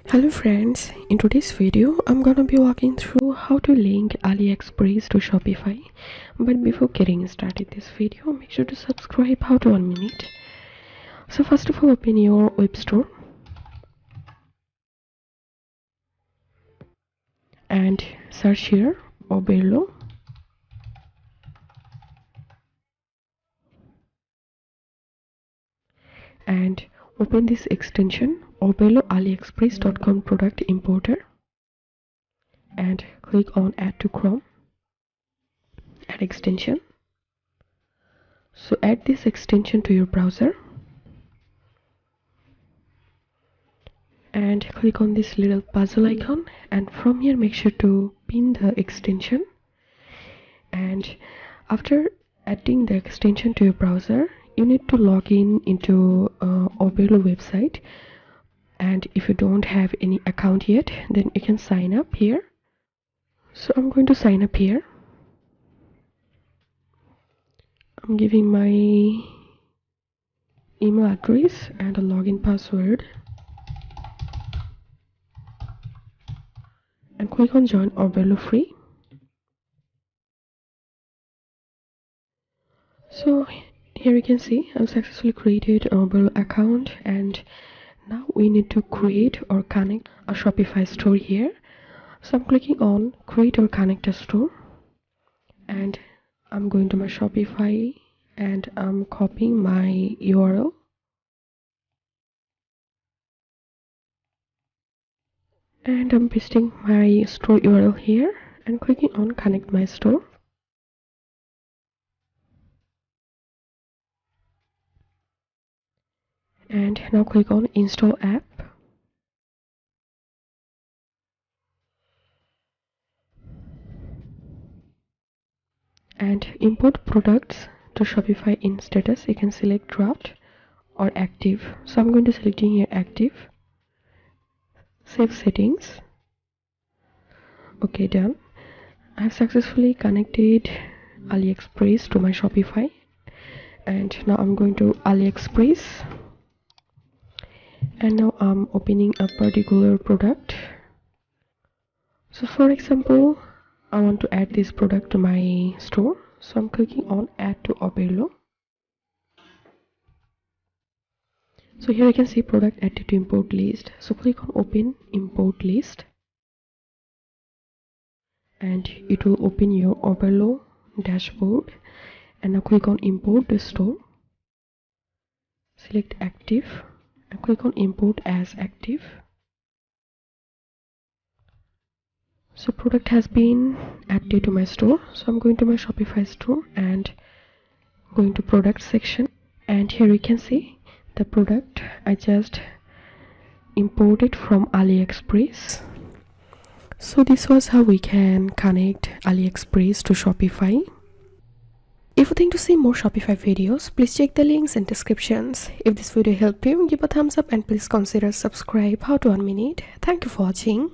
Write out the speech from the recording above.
Hello friends, in today's video I'm gonna be walking through how to link AliExpress to Shopify. But before getting started this video, make sure to subscribe. How to 1 minute. So first of all, open your web store and search here Oberlo, and open this extension Oberlo AliExpress.com product importer and click on add to Chrome, add extension. So add this extension to your browser and click on this little puzzle icon, and from here make sure to pin the extension. And after adding the extension to your browser, you need to log in into Oberlo website, and if you don't have any account yet, then you can sign up here. So I'm going to sign up here. I'm giving my email address and a login password and click on join Oberlo free. So here you can see I've successfully created an Oberlo account, and now we need to create or connect a Shopify store here. So I'm clicking on create or connect a store, and I'm going to my Shopify and I'm copying my URL and I'm pasting my store URL here and clicking on connect my store. And now click on install app. And import products to Shopify in status. You can select draft or active. So I'm going to select here active. Save settings. Okay, done. I have successfully connected AliExpress to my Shopify, and now I'm going to AliExpress, and now I'm opening a particular product. So for example, I want to add this product to my store, so I'm clicking on add to Oberlo. So here you can see product added to import list. So click on open import list, and it will open your Oberlo dashboard. And now click on import the store, select active and click on import as active. So product has been added to my store. So I'm going to my Shopify store and going to product section, and here you can see the product I just imported from AliExpress. So this was how we can connect AliExpress to Shopify. If you think to see more Shopify videos, please check the links in descriptions. If this video helped you, give a thumbs up and please consider subscribe. How to 1 minute. Thank you for watching.